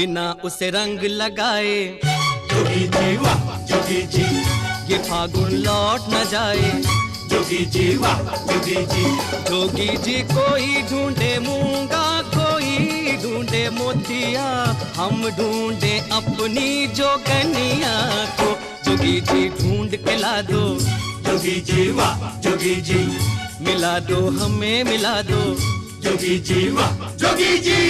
बिना उसे रंग लगाए। जोगी जी वाह जोगी जी, ये फागुन लौट न जाए। जोगी जी वाह जोगी जी, जोगी जी कोई ढूंढे मूंगा, कोई ढूंढे मोतिया, हम ढूंढे अपनी जोगनिया को। जोगी जी ढूंढ के ला दो। जोगी जी वाह जोगी जी, मिला दो हमें मिला दो। जोगी जी वाह जोगी जी।